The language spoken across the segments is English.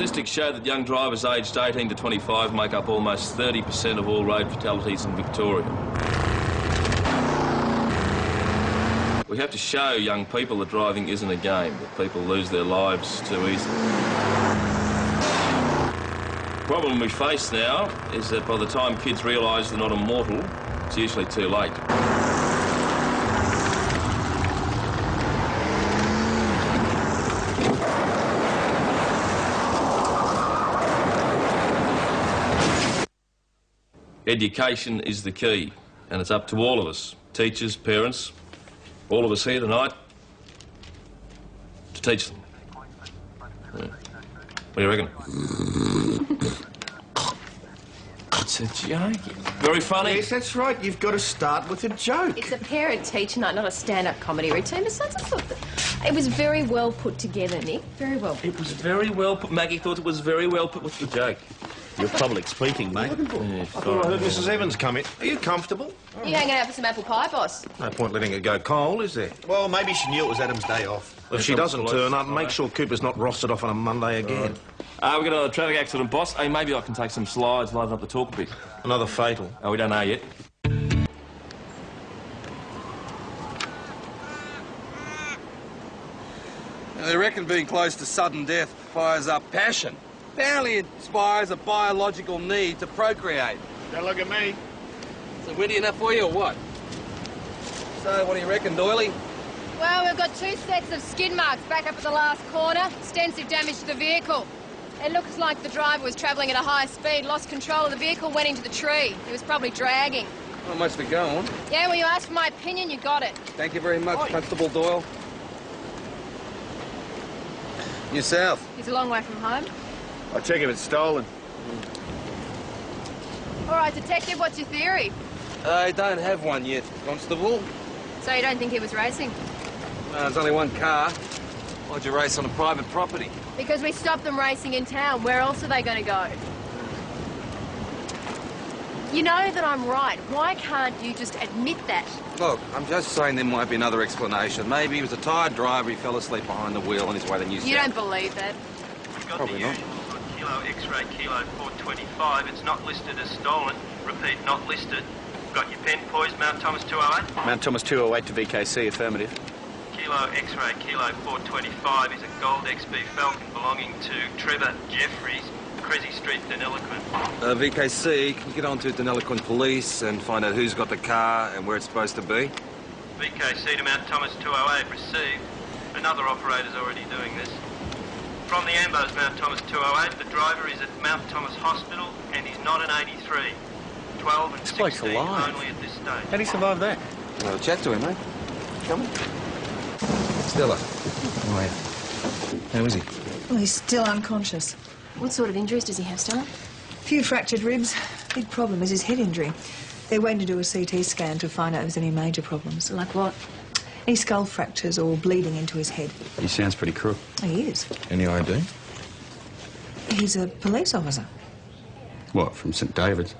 Statistics show that young drivers aged 18 to 25 make up almost 30% of all road fatalities in Victoria. We have to show young people that driving isn't a game, that people lose their lives too easily. The problem we face now is that by the time kids realise they're not immortal, it's usually too late. Education is the key, and it's up to all of us, teachers, parents, all of us here tonight, to teach them. Yeah. What do you reckon? It's a joke. Very funny. Yes, that's right. You've got to start with a joke. It's a parent-teacher night, not a stand-up comedy routine. Besides, I thought that it was very well put together, Nick. Very well put. It was very well put. Maggie thought it was very well put with the joke. You're public speaking, mate. Yeah, I thought I heard Mrs. Evans come in. Are you comfortable? You hanging out for some apple pie, boss? No point letting it go cold, is there? Well, maybe she knew it was Adam's day off. Well, if she doesn't turn up, make sure Cooper's not rostered off on a Monday again. We've got a traffic accident, boss. Hey, maybe I can take some slides, liven up the talk a bit. Another fatal. Oh, we don't know yet. They reckon being close to sudden death fires up passion. Apparently it inspires a biological need to procreate. Don't look at me. So witty enough for you or what? So what do you reckon, Doily? Well, we've got 2 sets of skid marks back up at the last corner. Extensive damage to the vehicle. It looks like the driver was travelling at a high speed, lost control of the vehicle, went into the tree. He was probably dragging. Not much to go on. Yeah, well, you asked for my opinion, you got it. Thank you very much, Constable Doyle. Yourself? He's a long way from home. I'll check if it's stolen. All right, Detective, what's your theory? I don't have one yet, Constable. So you don't think he was racing? There's only one car. Why'd you race on a private property? Because we stopped them racing in town. Where else are they going to go? You know that I'm right. Why can't you just admit that? Look, I'm just saying there might be another explanation. Maybe he was a tired driver, he fell asleep behind the wheel on his way to New South. You don't believe that? Got Probably the not. usual for Kilo X-ray Kilo 425. It's not listed as stolen. Repeat, not listed. Got your pen poised, Mount Thomas 208? Mount Thomas 208 to VKC, affirmative. Kilo X-ray Kilo 425 is a gold XB Falcon belonging to Trevor Jeffries, Cresy Street, Deniliquin. VKC, can you get on to Deniliquin Police and find out who's got the car and where it's supposed to be? VKC to Mount Thomas 208 received. Another operator's already doing this. From the Ambos Mount Thomas 208, the driver is at Mount Thomas Hospital and he's not an 83. 12 and 16 only at this stage. How did he survive that? Well, chat to him, mate. Come on. Stella. Oh, yeah. How is he? Well, he's still unconscious. What sort of injuries does he have, Stella? Few fractured ribs. Big problem is his head injury. They're waiting to do a CT scan to find out if there's any major problems. Like what? Any skull fractures or bleeding into his head. He sounds pretty crook. He is. Any ID? He's a police officer. What, from St David's?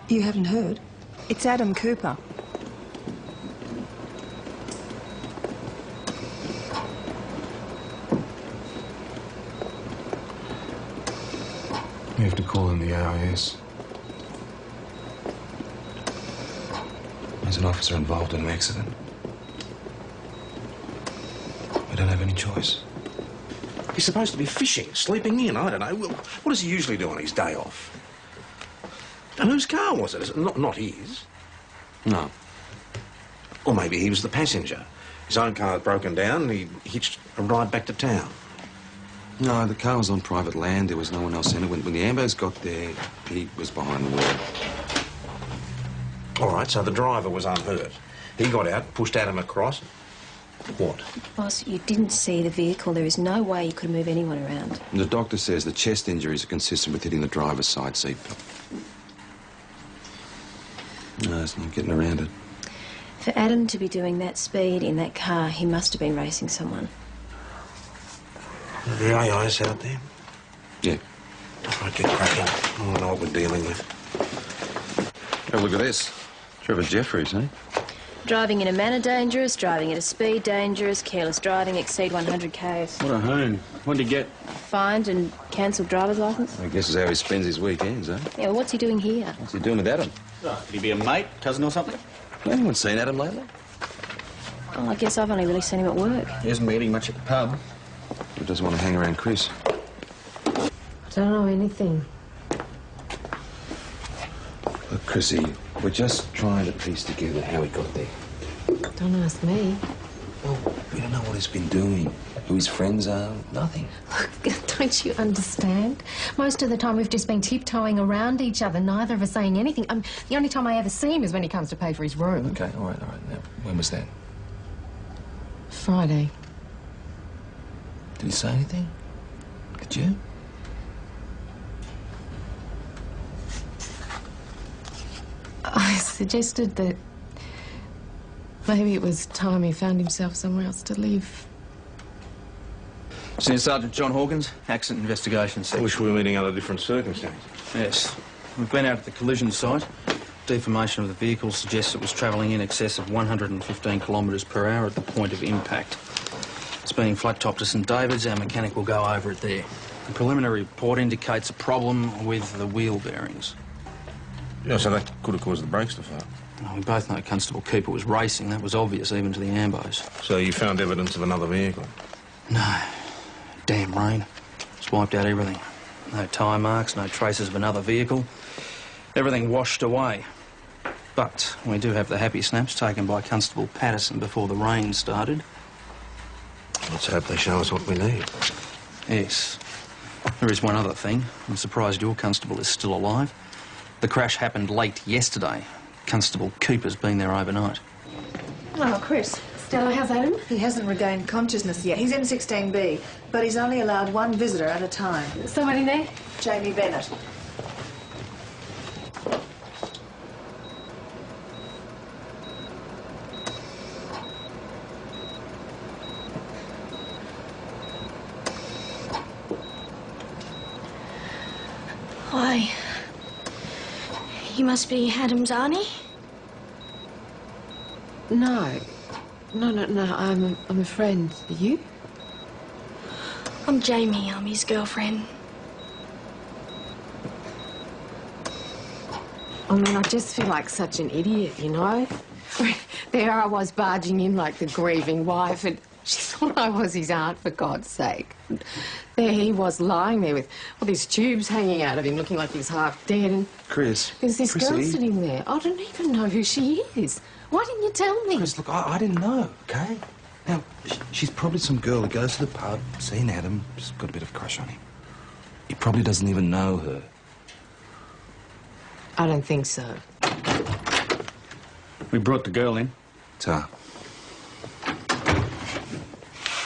You haven't heard? It's Adam Cooper. You have to call in the AIS. There's an officer involved in an accident. We don't have any choice. He's supposed to be fishing, sleeping in, I don't know. Well, what does he usually do on his day off? And whose car was it? Is it not his? No. Or maybe he was the passenger. His own car had broken down and he hitched a ride back to town. No, the car was on private land. There was no one else in it. When the Ambos got there, he was behind the wheel. All right, so the driver was unhurt. He got out, pushed Adam across. What? Boss, you didn't see the vehicle. There is no way you could move anyone around. The doctor says the chest injuries are consistent with hitting the driver's side seat. No, there's no getting around it. For Adam to be doing that speed in that car, he must have been racing someone. Are the AIS out there? Yeah. All right, get cracking. I don't know what we're dealing with. Oh, look at this. Trevor Jeffries, eh? Driving in a manner dangerous, driving at a speed dangerous, careless driving, exceed 100 k's. What a hoon. What'd he get? Fined and cancelled driver's licence. I guess is how he spends his weekends, eh? Yeah, well, what's he doing here? What's he doing with Adam? Could he be a mate, cousin or something? Anyone seen Adam lately? Well, I guess I've only really seen him at work. He hasn't been eating much at the pub. He doesn't want to hang around Chris. I don't know anything. Look, Chrissy, we're just trying to piece together how he got there. Don't ask me. Well, we don't know what he's been doing, who his friends are, nothing. Look, don't you understand? Most of the time we've just been tiptoeing around each other, neither of us saying anything. The only time I ever see him is when he comes to pay for his room. Okay, all right. Now, when was that? Friday. Did he say anything? Did you? I suggested that maybe it was time he found himself somewhere else to live. Senior Sergeant John Hawkins, Accident Investigation I Section. wish we were meeting under different circumstances. Yes. We've been out at the collision site. Deformation of the vehicle suggests it was travelling in excess of 115 kilometres per hour at the point of impact. It's being flat-topped to St David's. Our mechanic will go over it there. The preliminary report indicates a problem with the wheel bearings. Yeah, so that could have caused the brakes to fail. Well, we both know Constable Cooper was racing. That was obvious even to the ambos. So you found evidence of another vehicle? No. Damn rain. It's wiped out everything. No tyre marks, no traces of another vehicle. Everything washed away. But we do have the happy snaps taken by Constable Patterson before the rain started. Let's hope they show us what we need. Yes. There is one other thing. I'm surprised your constable is still alive. The crash happened late yesterday. Constable Cooper's been there overnight. Oh, Chris. Stella, how's Adam? He hasn't regained consciousness yet. He's in 16B, but he's only allowed one visitor at a time. Somebody there? Jamie Bennett. Why? You must be Adam's auntie? No. No. I'm a friend. Are you? I'm Jamie. I'm his girlfriend. I mean, I just feel like such an idiot, you know? There I was barging in like the grieving wife, and she thought I was his aunt, for God's sake. And there he was lying there with all these tubes hanging out of him, looking like he's half dead. And Chris. there's this girl Chrissy. sitting there. I don't even know who she is. Why didn't you tell me? Chris, look, I didn't know, okay? Now, she's probably some girl who goes to the pub, seen Adam, just got a bit of a crush on him. He probably doesn't even know her. I don't think so. We brought the girl in. Ta.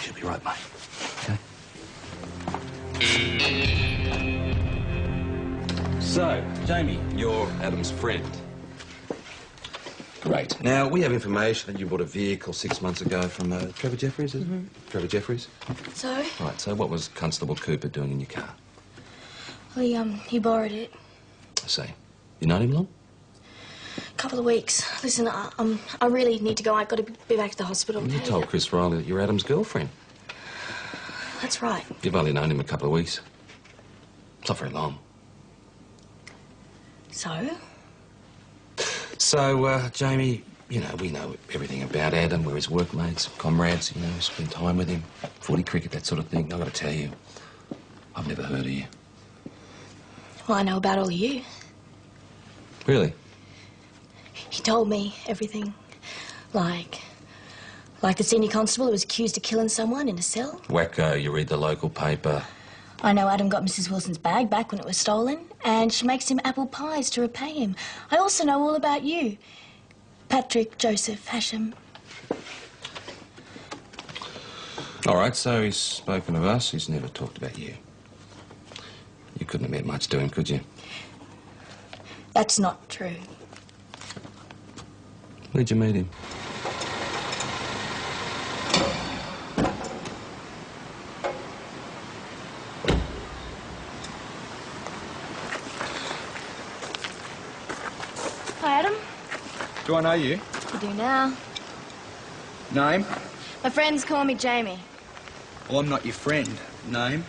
She'll be right, mate. Okay? So, Jamie. You're Adam's friend. Great. Now, we have information that you bought a vehicle 6 months ago from Trevor Jeffries, is it? Trevor Jeffries? So? Right, so what was Constable Cooper doing in your car? Well, he borrowed it. I see. You known him long? A couple of weeks. Listen, I really need to go. I've got to be back to the hospital. You told Chris Riley that you're Adam's girlfriend. That's right. You've only known him a couple of weeks. It's not very long. So? So, Jamie, you know, we know everything about Adam. We're his workmates, comrades, you know, spend time with him, footy, cricket, that sort of thing. I've got to tell you, I've never heard of you. Well, I know about all of you. Really? He told me everything. Like the senior constable who was accused of killing someone in a cell. Wacko, you read the local paper. I know Adam got Mrs. Wilson's bag back when it was stolen, and she makes him apple pies to repay him. I also know all about you. Patrick Joseph Hashem. All right, so he's spoken of us. He's never talked about you. You couldn't have meant much to him, could you? That's not true. Where'd you meet him? Hi, Adam. Do I know you? You do now. Name? My friends call me Jamie. Well, I'm not your friend. Name?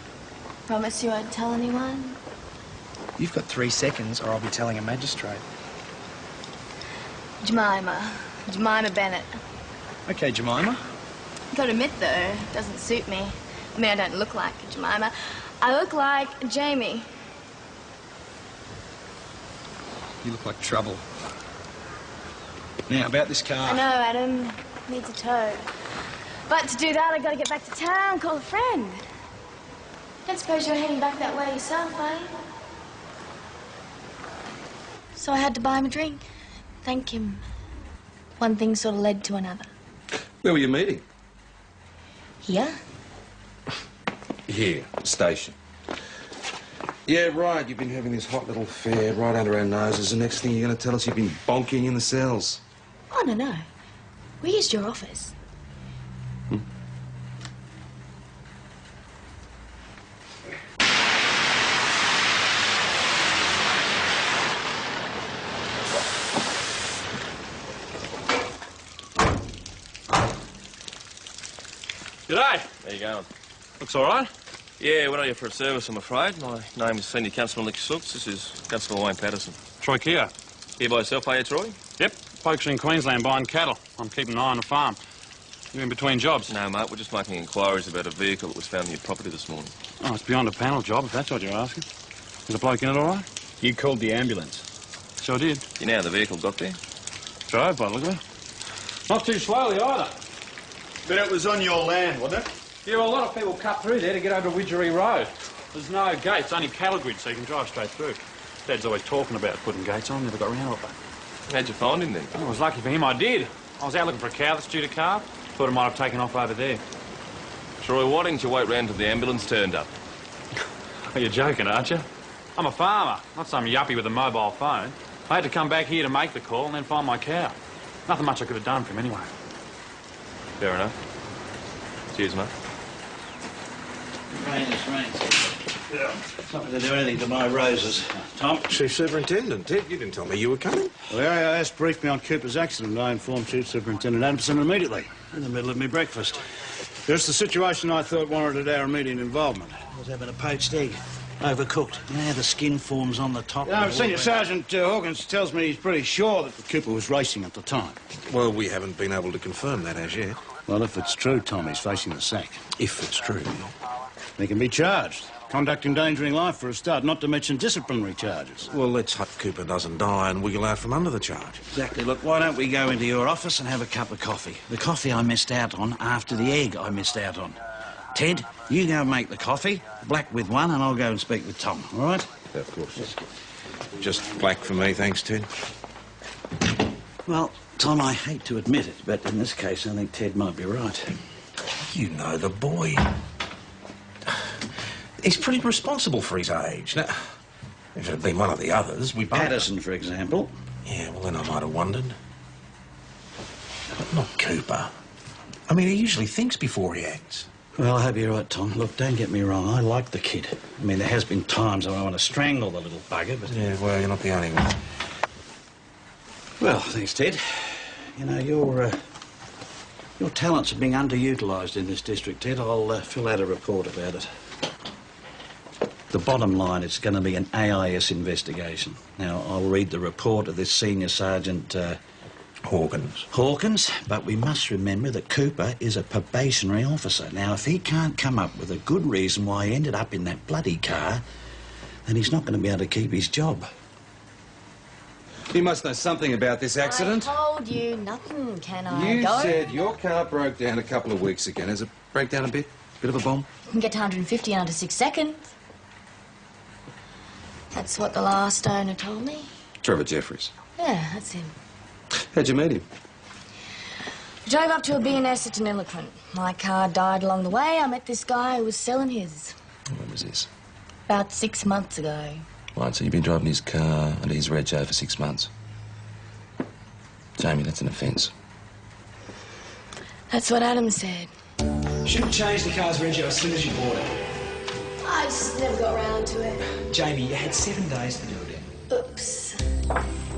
Promise you won't tell anyone? You've got 3 seconds or I'll be telling a magistrate. Jemima. Jemima Bennett. OK, Jemima. Gotta admit, though, it doesn't suit me. I mean, I don't look like Jemima. I look like Jamie. You look like trouble. Now, about this car. I know, Adam. Needs a tow. But to do that, I gotta get back to town, call a friend. Don't suppose you're heading back that way yourself, are you? So I had to buy him a drink. Thank him. One thing sort of led to another. Where were you meeting? Here? Here, station. Yeah, right, you've been having this hot little affair right under our noses. The next thing you're going to tell us you've been bonking in the cells. Oh, no. We used your office. G'day. How you going? Looks all right. Yeah, we're not here for a service, I'm afraid. My name is Senior Constable Nick Sooks. This is Constable Wayne Patterson. Troy Kia. Here by yourself, are you, Troy? Yep. Folks are in Queensland buying cattle. I'm keeping an eye on the farm. You in between jobs? No, mate. We're just making inquiries about a vehicle that was found on your property this morning. Oh, it's beyond a panel job, if that's what you're asking. Is the bloke in it all right? You called the ambulance. Sure did. You know how the vehicle got there? Drove, by the look of it. Not too slowly, either. But it was on your land, wasn't it? Yeah, well, a lot of people cut through there to get over to Widgery Road. There's no gates, only cattle grid, so you can drive straight through. Dad's always talking about putting gates on, never got round to it, though. How'd you find him, then? Oh, I was lucky for him, I did. I was out looking for a cow that's due to calve. Thought it might have taken off over there. Troy, why didn't you wait round till the ambulance turned up? Are you joking, aren't you? I'm a farmer, not some yuppie with a mobile phone. I had to come back here to make the call and then find my cow. Nothing much I could have done for him anyway. Fair enough. Cheers, mate. It's not going to do anything to my roses. Tom? Chief Superintendent, Ted, you didn't tell me you were coming. Well, the AIS briefed me on Cooper's accident. I informed Chief Superintendent Adamson immediately, in the middle of my breakfast. Just the situation I thought warranted our immediate involvement. I was having a poached egg, overcooked. You know how the skin forms on the top? Senior Sergeant Hawkins tells me he's pretty sure that the Cooper was racing at the time. Well, we haven't been able to confirm that as yet. Well, if it's true, Tom, he's facing the sack. If it's true. He can be charged. Conduct endangering life for a start, not to mention disciplinary charges. Well, let's hope Cooper doesn't die and wiggle out from under the charge. Exactly. Look, why don't we go into your office and have a cup of coffee? The coffee I missed out on after the egg I missed out on. Ted, you go and make the coffee, black with one, and I'll go and speak with Tom, all right? Yeah, of course. Just black for me, thanks, Ted. Well, Tom, I hate to admit it, but in this case, I think Ted might be right. You know the boy. He's pretty responsible for his age. Now, if it had been one of the others, we'd... Patterson, for example. Yeah, well, then I might have wondered. But not Cooper. I mean, he usually thinks before he acts. Well, I hope you're right, Tom. Look, don't get me wrong, I like the kid. I mean, there has been times when I want to strangle the little bugger, but... Yeah, well, you're not the only one. Well, thanks, Ted. You know, your talents are being underutilised in this district, Ted. I'll fill out a report about it. The bottom line, it's going to be an AIS investigation. Now, I'll read the report of this Senior Sergeant... Hawkins, but we must remember that Cooper is a probationary officer. Now, if he can't come up with a good reason why he ended up in that bloody car, then he's not going to be able to keep his job. You must know something about this accident. I told you nothing, can I? You Go. said your car broke down a couple of weeks ago. Does it break down a bit? Bit of a bomb? You can get to 150 in under 6 seconds. That's what the last owner told me. Trevor Jeffries. Yeah, that's him. How'd you meet him? I drove up to a B&S at an Eloquent. My car died along the way. I met this guy who was selling his. When was this? About 6 months ago. Right, so you've been driving his car under his rego for 6 months. Jamie, that's an offence. That's what Adam said. Should have changed the car's rego as soon as you bought it. I just never got round to it. Jamie, you had 7 days to do it in. Oops.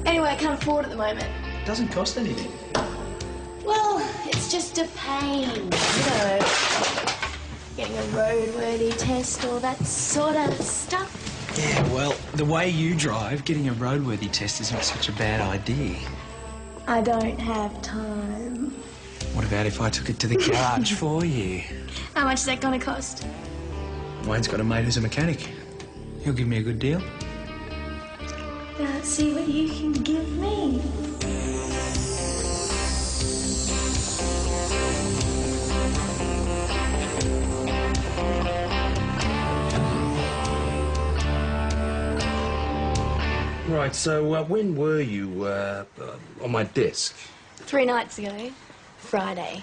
Anyway, I can't afford it at the moment. It doesn't cost anything. Well, it's It's just a pain, you know. Getting a roadworthy test, all that sort of stuff. Yeah, well, the way you drive, getting a roadworthy test isn't such a bad idea. I don't have time. What about if I took it to the garage for you? How much is that going to cost? Wayne's got a mate who's a mechanic. He'll give me a good deal. Now let's see what you can give me. Right, so when were you on my desk? 3 nights ago, Friday.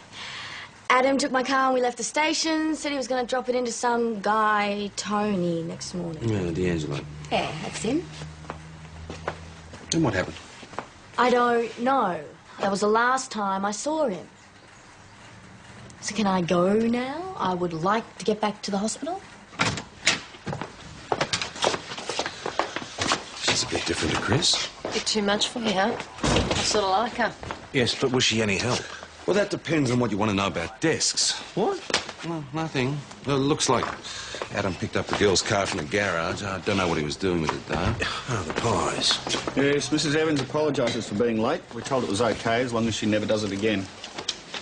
Adam took my car and we left the station, said he was going to drop it into some guy, Tony, next morning. Yeah, D'Angelo. Yeah, that's him. Then what happened? I don't know. That was the last time I saw him. So can I go now? I would like to get back to the hospital. She's a bit different to Chris. Bit too much for you, huh? I sort of like her. Yes, but was she any help? Well, that depends on what you want to know about desks. What? Well, nothing. Well, it looks like Adam picked up the girl's car from the garage. I don't know what he was doing with it, though. Oh, the pies. Yes, Mrs. Evans apologises for being late. We told it was OK as long as she never does it again.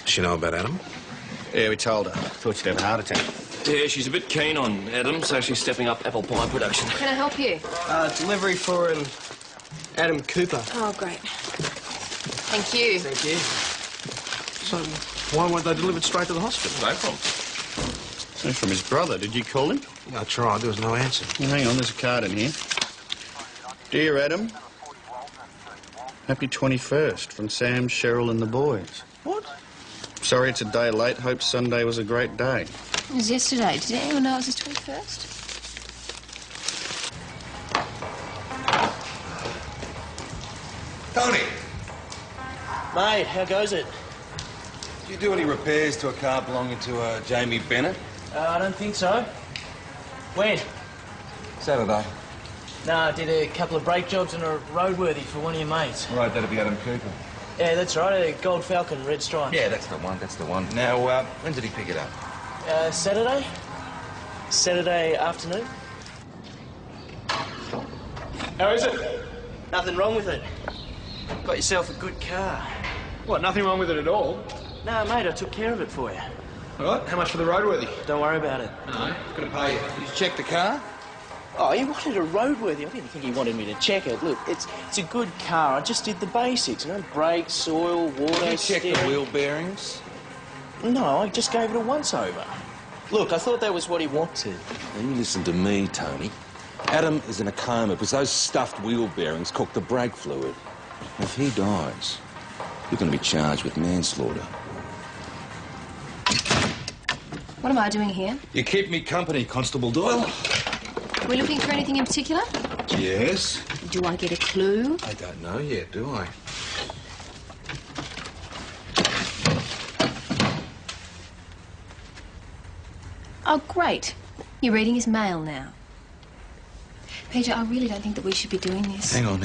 Does she know about Adam? Yeah, we told her. Thought she'd have a heart attack. Yeah, she's a bit keen on Adam, so she's stepping up apple pie production. Can I help you? Delivery for Adam Cooper. Oh, great. Thank you. Thank you. So, why weren't they delivered straight to the hospital? No problem. So from his brother. Did you call him? Yeah, I tried. There was no answer. Well, hang on, there's a card in here. Dear Adam, happy 21st from Sam, Cheryl and the boys. What? Sorry it's a day late. Hope Sunday was a great day. It was yesterday. Did anyone know it was his 21st? Tony! Mate, how goes it? Did you do any repairs to a car belonging to Jamie Bennett? I don't think so. When? Saturday. No, I did a couple of brake jobs and a roadworthy for one of your mates. Right, that'll be Adam Cooper. Yeah, that's right, a Gold Falcon, red stripe. Yeah, that's the one, that's the one. Now, when did he pick it up? Saturday? Saturday afternoon. How is it? Nothing wrong with it. Got yourself a good car. What, nothing wrong with it at all? No, mate, I took care of it for you. All right, how much for the roadworthy? Don't worry about it. No, gonna pay you. Did you check the car? Oh, he wanted a roadworthy. I didn't think he wanted me to check it. Look, it's a good car. I just did the basics, you know, brakes, oil, water, Did you check the steering. wheel bearings? No, I just gave it a once-over. Look, I thought that was what he wanted. Now, you listen to me, Tony. Adam is in a coma because those stuffed wheel bearings cooked the brake fluid. If he dies, you're going to be charged with manslaughter. What am I doing here? You keep me company, Constable Doyle. Are we looking for anything in particular? Yes. Do I get a clue? I don't know yet, do I? Oh, great. You're reading his mail now. Peter, I really don't think that we should be doing this. Hang on.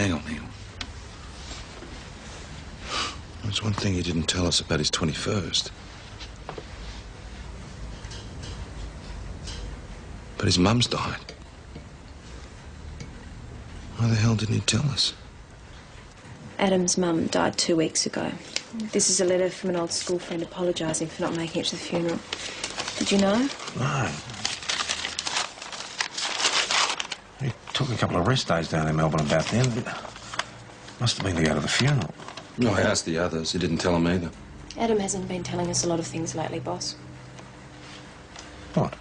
There's one thing he didn't tell us about his 21st. But his mum's died. Why the hell didn't he tell us? Adam's mum died 2 weeks ago. This is a letter from an old school friend apologising for not making it to the funeral. Did you know? No. He took a couple of rest days down in Melbourne about then. Must have been to go to the funeral. No, I asked the others. He didn't tell them either. Adam hasn't been telling us a lot of things lately, boss. What?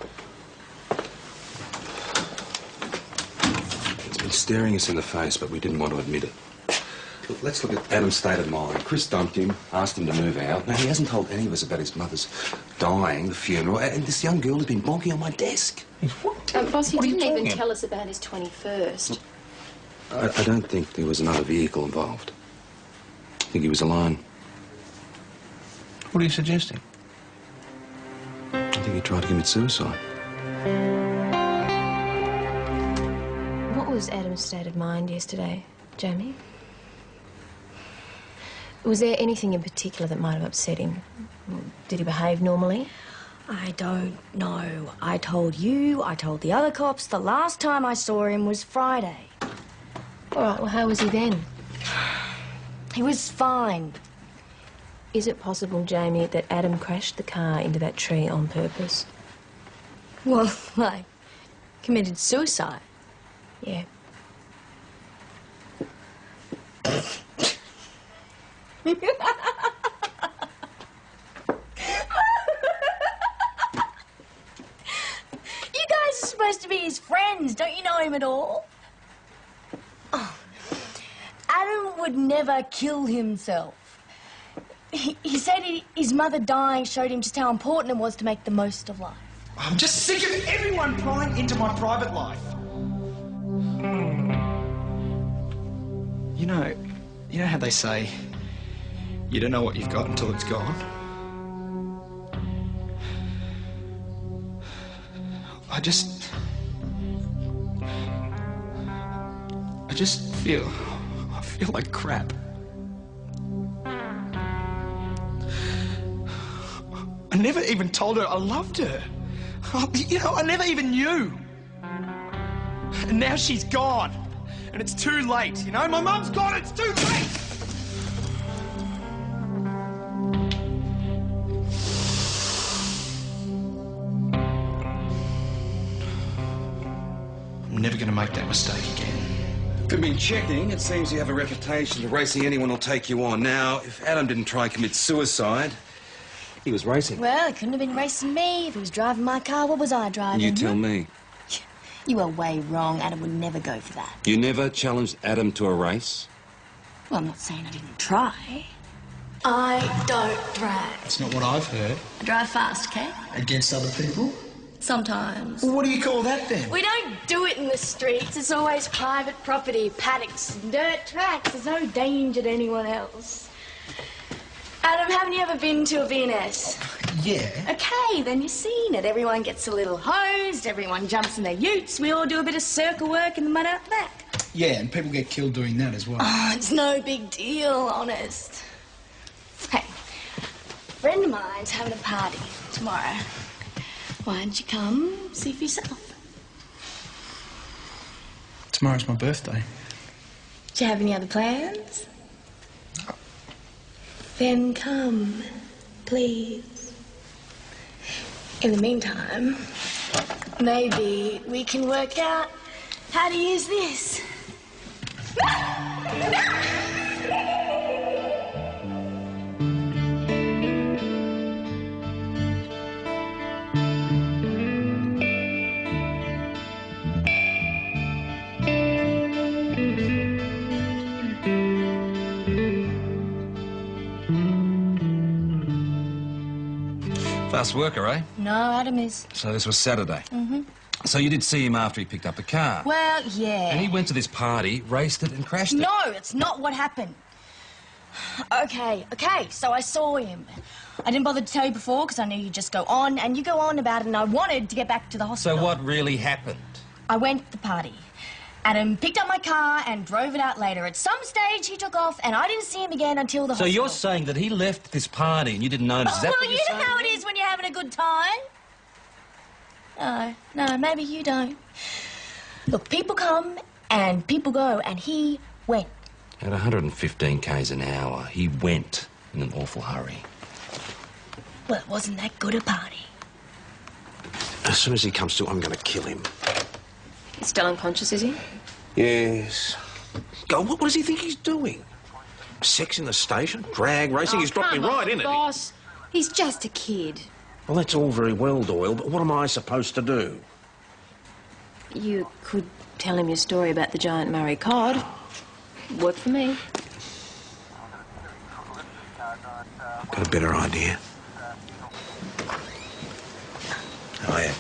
It's been staring us in the face, but we didn't want to admit it. Look, let's look at Adam's state of mind. Chris dumped him, asked him to move out. Now, he hasn't told any of us about his mother's dying, the funeral, and this young girl has been bonking on my desk. Boss, he What are you didn't even talking? tell us about his 21st. I don't think there was another vehicle involved. I think he was alone. What are you suggesting? I think he tried to commit suicide. What was Adam's state of mind yesterday, Jamie? Was there anything in particular that might have upset him? Did he behave normally? I don't know. I told you, I told the other cops, the last time I saw him was Friday. All right, well, how was he then? He was fine. Is it possible, Jamie, that Adam crashed the car into that tree on purpose? Well, like, committed suicide? Yeah. You guys are supposed to be his friends. Don't you know him at all? Oh. Adam would never kill himself. He said his mother dying showed him just how important it was to make the most of life. I'm just sick of everyone prying into my private life. You know how they say, you don't know what you've got until it's gone? I just feel like crap. I never even told her I loved her. I never even knew. And now she's gone. And it's too late, My mum's gone, it's too late! I'm never going to make that mistake again. We've been checking. It seems you have a reputation for racing anyone will take you on. Now, if Adam didn't try and commit suicide, he was racing. Well, he couldn't have been racing me. If he was driving my car, what was I driving? You tell me. You were way wrong. Adam would never go for that. You never challenged Adam to a race? Well, I'm not saying I didn't try. I don't drive. That's not what I've heard. I drive fast, okay? Against other people? Sometimes. Well, what do you call that then? We don't do it in the streets. It's always private property, paddocks, dirt tracks. There's no danger to anyone else. Adam, haven't you ever been to a V&S? Yeah. Okay, then you've seen it. Everyone gets a little hosed, everyone jumps in their utes, we all do a bit of circle work in the mud out the back. Yeah, and people get killed doing that as well. Oh, it's no big deal, honest. Hey, a friend of mine's having a party tomorrow. Why don't you come see for yourself? Tomorrow's my birthday. Do you have any other plans? Then come, please. In the meantime, maybe we can work out how to use this. Fast worker, eh? No, Adam is. So this was Saturday. Mm-hmm. So you did see him after he picked up the car? Well, yeah. And he went to this party, raced it and crashed it? No, it's not what happened. Okay, so I saw him. I didn't bother to tell you before because I knew you'd just go on, and you go on about it, and I wanted to get back to the hospital. So what really happened? I went to the party. Adam picked up my car and drove it out later. At some stage, he took off, and I didn't see him again until the So hospital. you're saying that he left this party and you didn't notice? Is that Well, what you you're know saying? how it is when you're having a good time. No, maybe you don't. Look, people come and people go, and he went. At 115 k's an hour, he went in an awful hurry. Well, it wasn't that good a party. As soon as he comes to, I'm going to kill him. He's still unconscious, is he? Yes. God, what does he think he's doing? Sex in the station? Drag racing? He's dropped me right in it. Boss, he's just a kid. Well, that's all very well, Doyle, but what am I supposed to do? You could tell him your story about the giant Murray cod. Work for me. Got a better idea. Oh, yeah.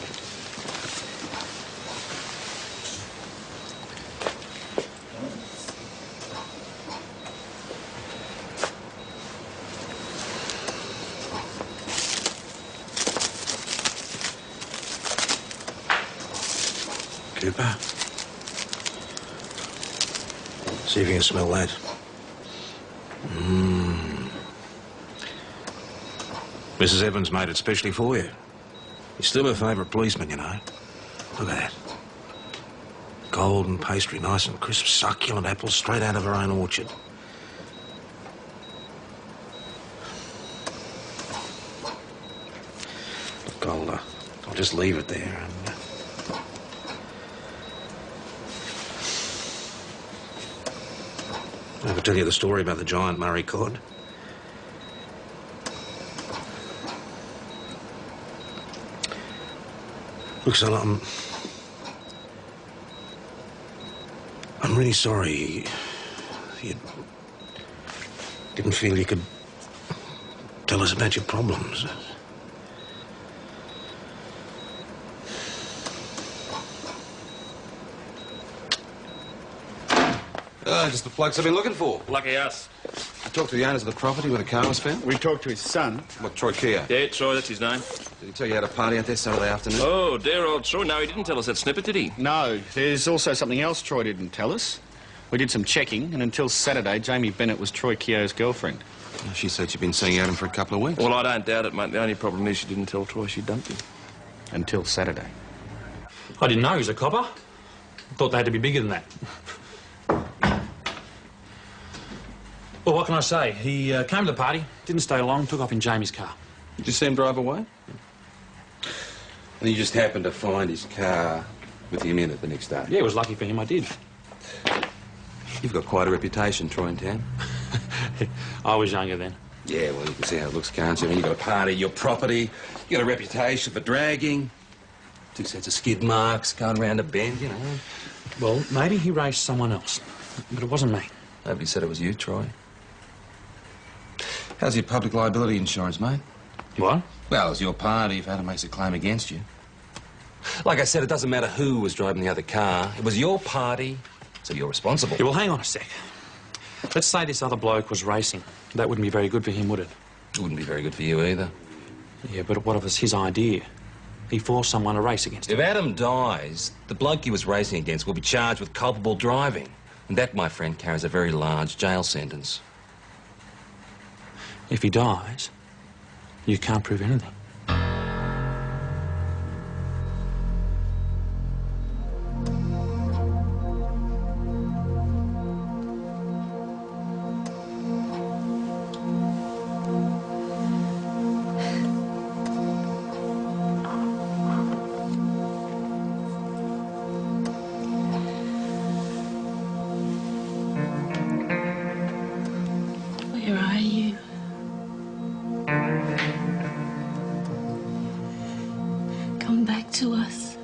Cooper. See if you can smell that. Mrs. Evans made it specially for you. He's still her favourite policeman, you know. Look at that. Golden pastry, nice and crisp, succulent apples straight out of her own orchard. Look, I'll just leave it there and... I could tell you the story about the giant Murray cod. Look, son, I'm really sorry you didn't feel you could tell us about your problems. Just the plugs I've been looking for. Lucky us. I talked to the owners of the property where the car was found. We talked to his son. What, Troy Kia? Yeah, Troy, that's his name. Did he tell you had a party out there Saturday afternoon? Oh, dear old Troy. No, he didn't tell us that snippet, did he? No, there's also something else Troy didn't tell us. We did some checking, and until Saturday, Jamie Bennett was Troy Keogh's girlfriend. She said she'd been seeing Adam for a couple of weeks. Well, I don't doubt it, mate. The only problem is she didn't tell Troy she dumped him. Until Saturday. I didn't know he was a copper. Thought they had to be bigger than that. Well, what can I say? He came to the party, didn't stay long, took off in Jamie's car. Did you see him drive away? And you just happened to find his car with him in it the next day? Yeah, it was lucky for him I did. You've got quite a reputation, Troy, in town. I was younger then. Yeah, well, you can see how it looks, can't you? I mean, you've got a party, your property, you got a reputation for dragging, 2 sets of skid marks, going round a bend, you know. Well, maybe he raced someone else, but it wasn't me. Nobody said it was you, Troy. How's your public liability insurance, mate? What? Well, it's your party if Adam makes a claim against you. Like I said, it doesn't matter who was driving the other car. It was your party, so you're responsible. Yeah, well, hang on a sec. Let's say this other bloke was racing. That wouldn't be very good for him, would it? It wouldn't be very good for you either. Yeah, but what if it's his idea? He forced someone to race against him. If Adam dies, the bloke he was racing against will be charged with culpable driving. And that, my friend, carries a very large jail sentence. If he dies, you can't prove anything. Where are you? Come back to us.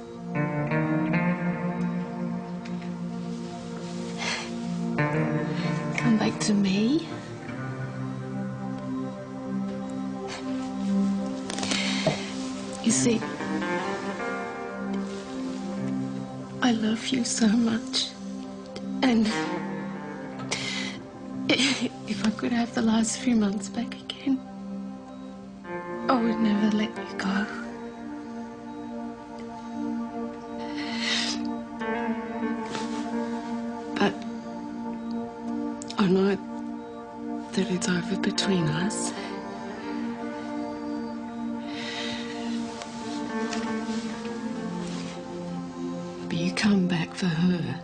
Come back to me. You see, I love you so much. And if I could have the last few months back again, I would never let you go. But I know that it's over between us. But you come back for her.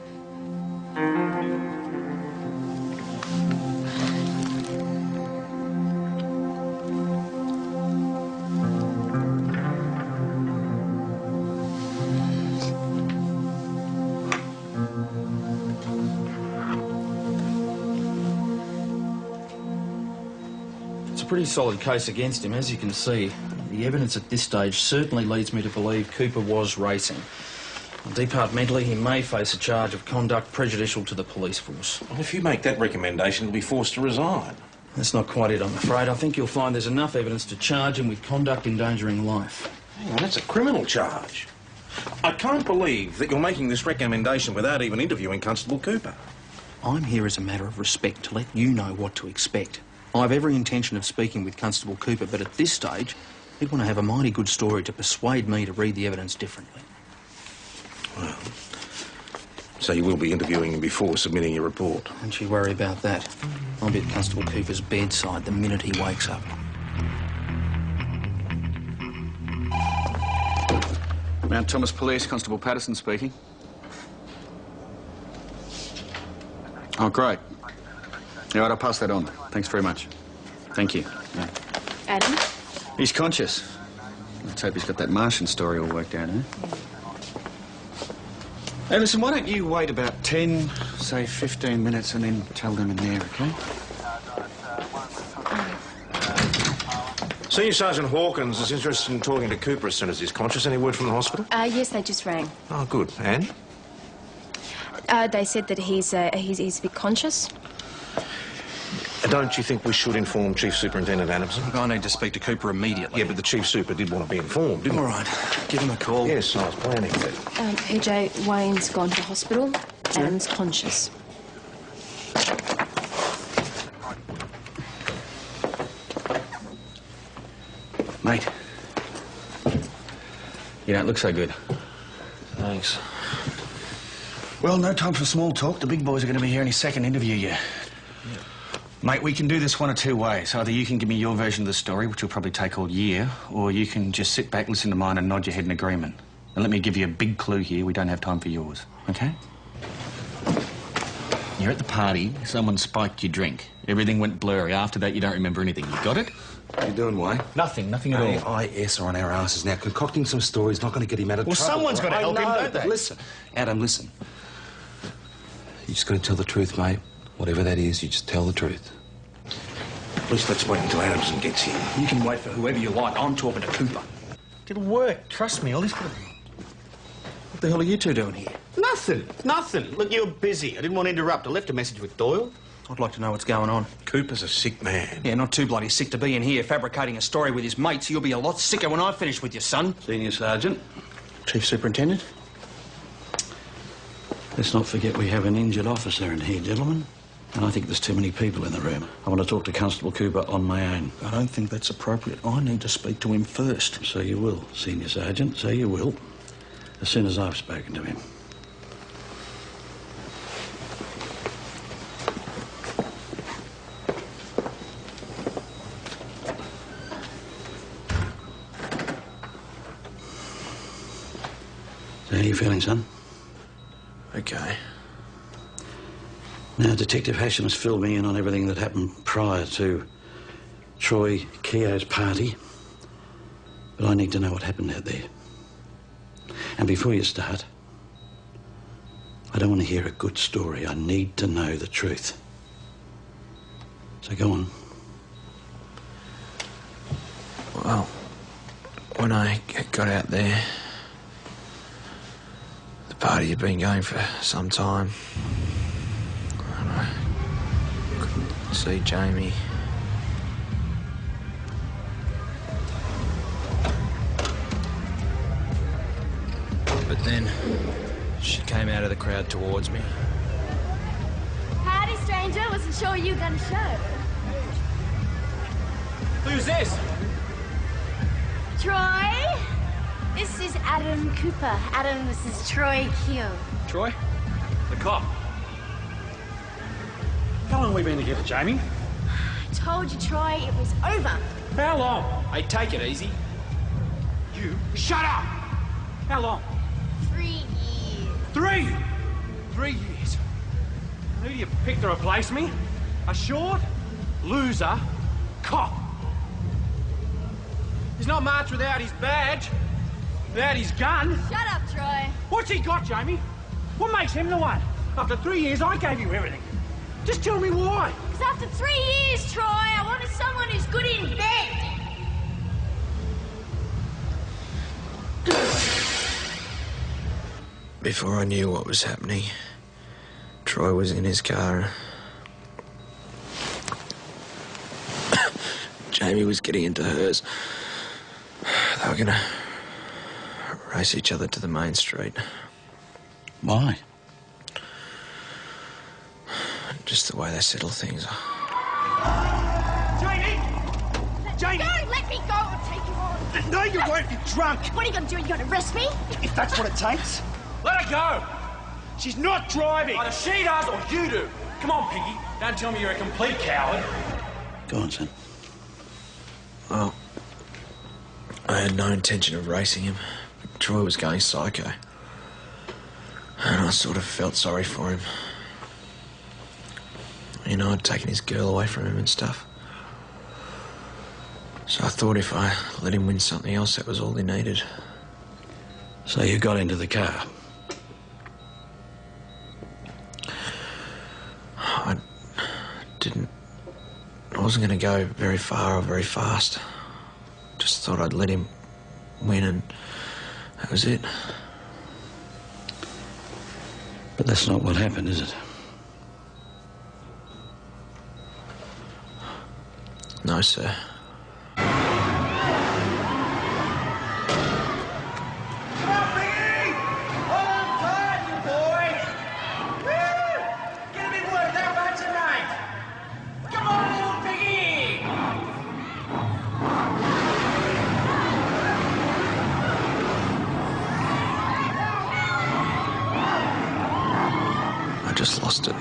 It's a pretty solid case against him, as you can see. The evidence at this stage certainly leads me to believe Cooper was racing. Departmentally, he may face a charge of conduct prejudicial to the police force. Well, if you make that recommendation, he'll be forced to resign. That's not quite it, I'm afraid. I think you'll find there's enough evidence to charge him with conduct endangering life. Hang on, that's a criminal charge. I can't believe that you're making this recommendation without even interviewing Constable Cooper. I'm here as a matter of respect to let you know what to expect. I have every intention of speaking with Constable Cooper, but at this stage, he'd want to have a mighty good story to persuade me to read the evidence differently. Well, so you will be interviewing him before submitting your report? Don't you worry about that. I'll be at Constable Cooper's bedside the minute he wakes up. Mount Thomas Police, Constable Patterson speaking. Oh, great. All right, I'll pass that on. Thanks very much. Thank you. Yeah. Adam? He's conscious. Let's hope he's got that Martian story all worked out, eh? Hey, listen, why don't you wait about 10, say 15 minutes and then tell them in there, OK? Senior Sergeant Hawkins is interested in talking to Cooper as soon as he's conscious. Any word from the hospital? Yes, they just rang. Oh, good. And? They said that he's a bit conscious. Don't you think we should inform Chief Superintendent Adamson? I need to speak to Cooper immediately. Yeah, but the Chief Super did want to be informed, didn't he? All right. Give him a call. Yes, I was planning that. PJ, Wayne's gone to hospital. Adam's conscious. Mate. You don't look so good. Thanks. Well, no time for small talk. The big boys are going to be here any second to interview you. Mate, we can do this one of two ways. Either you can give me your version of the story, which will probably take all year, or you can just sit back, listen to mine and nod your head in agreement. And let me give you a big clue here. We don't have time for yours, OK? You're at the party. Someone spiked your drink. Everything went blurry. After that, you don't remember anything. You got it? What are you doing, Wayne? Nothing at all. AIS are on our asses now. Concocting some stories not going to get him out of trouble. Well, someone's got to help him, don't they? Listen, Adam, listen. You just got to tell the truth, mate. Whatever that is, you just tell the truth. At least let's wait until Adamson gets here. You can wait for whoever you like. I'm talking to Cooper. It'll work. Trust me. All this... What the hell are you two doing here? Nothing. Look, you're busy. I didn't want to interrupt. I left a message with Doyle. I'd like to know what's going on. Cooper's a sick man. Yeah, not too bloody sick to be in here fabricating a story with his mates. You'll be a lot sicker when I finish with you, son. Senior Sergeant. Chief Superintendent. Let's not forget we have an injured officer in here, gentlemen. And I think there's too many people in the room. I want to talk to Constable Cooper on my own. I don't think that's appropriate. I need to speak to him first. So you will, Senior Sergeant. So you will. As soon as I've spoken to him. So how are you feeling, son? Okay. Now, Detective Hasham has filled me in on everything that happened prior to Troy Keogh's party. But I need to know what happened out there. And before you start, I don't want to hear a good story. I need to know the truth. So go on. Well, when I got out there, the party had been going for some time. And I couldn't see Jamie. But then she came out of the crowd towards me. Howdy, stranger. Wasn't sure you were gonna show. Who's this? Troy? This is Adam Cooper. Adam, this is Troy Keogh. Troy? The cop. How long have we been together, Jamie? I told you, Troy, it was over. How long? Hey, take it easy. You shut up! How long? 3 years. 3! 3 years. Who do you pick to replace me? A short, loser, cop. He's not marched without his badge, without his gun. Shut up, Troy. What's he got, Jamie? What makes him the one? After 3 years, I gave you everything. Just tell me why. Because after 3 years, Troy, I wanted someone who's good in bed. Before I knew what was happening, Troy was in his car. Jamie was getting into hers. They were gonna race each other to the main street. Why? Just the way they settle things. Jamie! Jamie! Don't let me go or take you on. No, you won't. You're drunk. What are you gonna do? You gonna arrest me? If that's what it takes. Let her go! She's not driving. Either she does or you do. Come on, Piggy. Don't tell me you're a complete coward. Go on, son. Well, I had no intention of racing him. Troy was going psycho. And I sort of felt sorry for him. You know, I'd taken his girl away from him and stuff. So I thought if I let him win something else, that was all he needed. So you got into the car? I wasn't going to go very far or very fast. Just thought I'd let him win and that was it. But that's not what happened, is it? No, sir. I just lost it.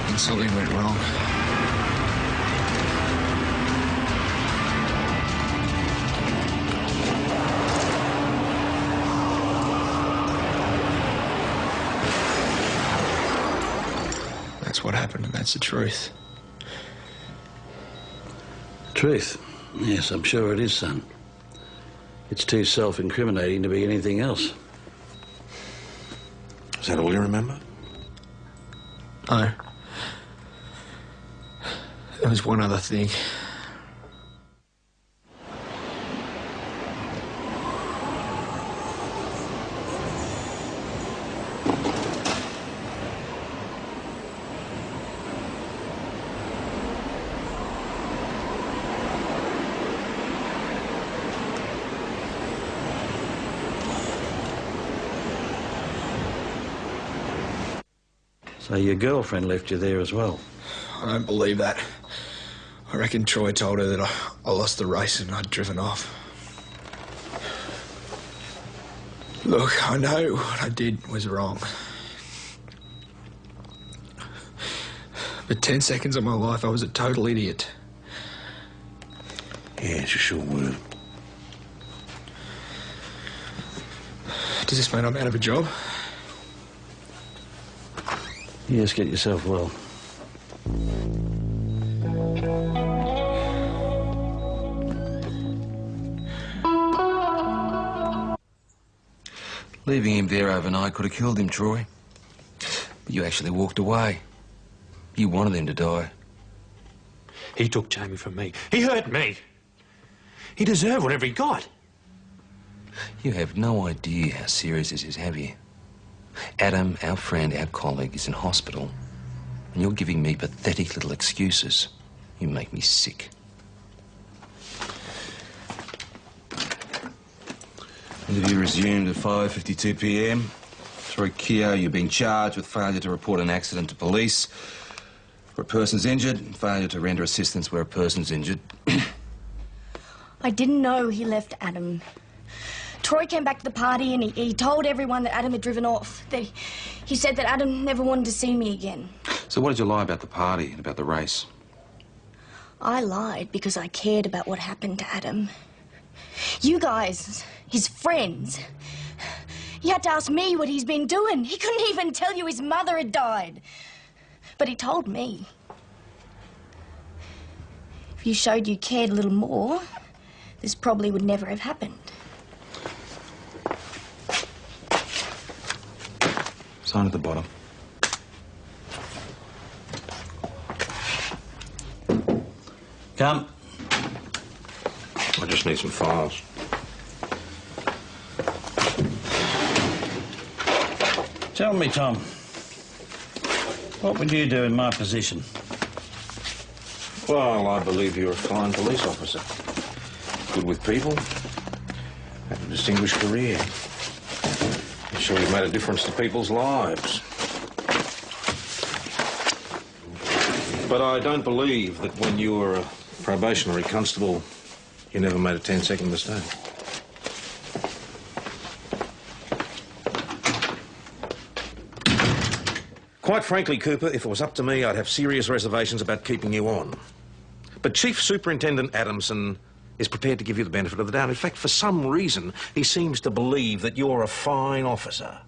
And something went wrong. That's what happened, and that's the truth. Truth? Yes, I'm sure it is, son. It's too self-incriminating to be anything else. Is that all you remember? No. There was one other thing. So your girlfriend left you there as well? I don't believe that. I reckon Troy told her that I lost the race and I'd driven off. Look, I know what I did was wrong. But 10 seconds of my life, I was a total idiot. Yes, you sure were. Does this mean I'm out of a job? Yes, get yourself well. Leaving him there overnight could have killed him, Troy. But you actually walked away. You wanted him to die. He took Jamie from me. He hurt me. He deserved whatever he got. You have no idea how serious this is, have you? Adam, our friend, our colleague, is in hospital. And you're giving me pathetic little excuses. You make me sick. Interview resumed at 5:52 p.m. Through Keogh, you've been charged with failure to report an accident to police, where a person's injured, and failure to render assistance where a person's injured. I didn't know he left Adam. Troy came back to the party and he told everyone that Adam had driven off. That he said that Adam never wanted to see me again. So what did you lie about the party and about the race? I lied because I cared about what happened to Adam. You guys, his friends, you had to ask me what he's been doing. He couldn't even tell you his mother had died. But he told me. If you showed you cared a little more, this probably would never have happened. Sign at the bottom. Come. I just need some files. Tell me, Tom, what would you do in my position? Well, I believe you're a fine police officer. Good with people. Had a distinguished career. I'm sure you've made a difference to people's lives. But I don't believe that when you were a Probationary constable, you never made a 10-second mistake. Quite frankly, Cooper, if it was up to me, I'd have serious reservations about keeping you on. But Chief Superintendent Adamson is prepared to give you the benefit of the doubt. In fact, for some reason, he seems to believe that you're a fine officer.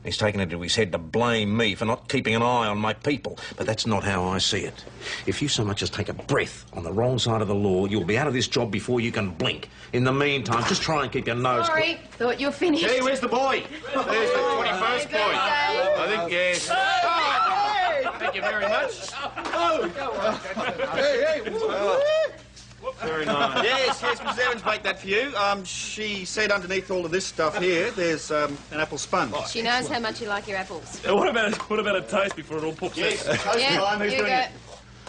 He's taken it into his head to blame me for not keeping an eye on my people, but that's not how I see it. If you so much as take a breath on the wrong side of the law, you'll be out of this job before you can blink. In the meantime, just try and keep your nose... Sorry, thought you were finished. Hey, where's the boy? There's the 21st boy. I think, yes. Oh, thank you very much. Very nice. Yes, Mrs. Evans baked that for you. She said underneath all of this stuff here, there's an apple sponge. She knows how much you like your apples. What about a toast before it all pops Yes, out? toast time. Who's doing it?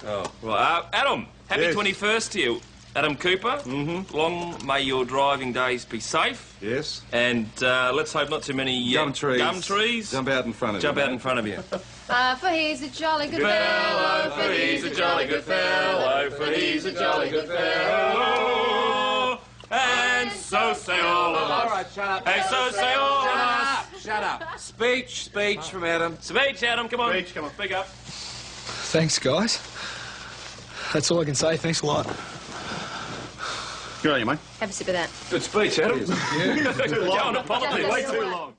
Oh, well, Adam, happy 21st to you. Adam Cooper. Mm-hmm. Long may your driving days be safe. Yes. And let's hope not too many gum trees. Jump out in front of you. For he's a jolly good fellow, for he's a jolly good fellow, for he's a jolly good fellow. And so say all of us. All right, shut up. And so say all of us. Shut up. Speech from Adam. Speech, Adam, come on. Speech, come on. Speak up. Thanks, guys. That's all I can say. Thanks a lot. Good on you, mate. Have a sip of that. Good speech, Adam. Too long. Going to politics way too long.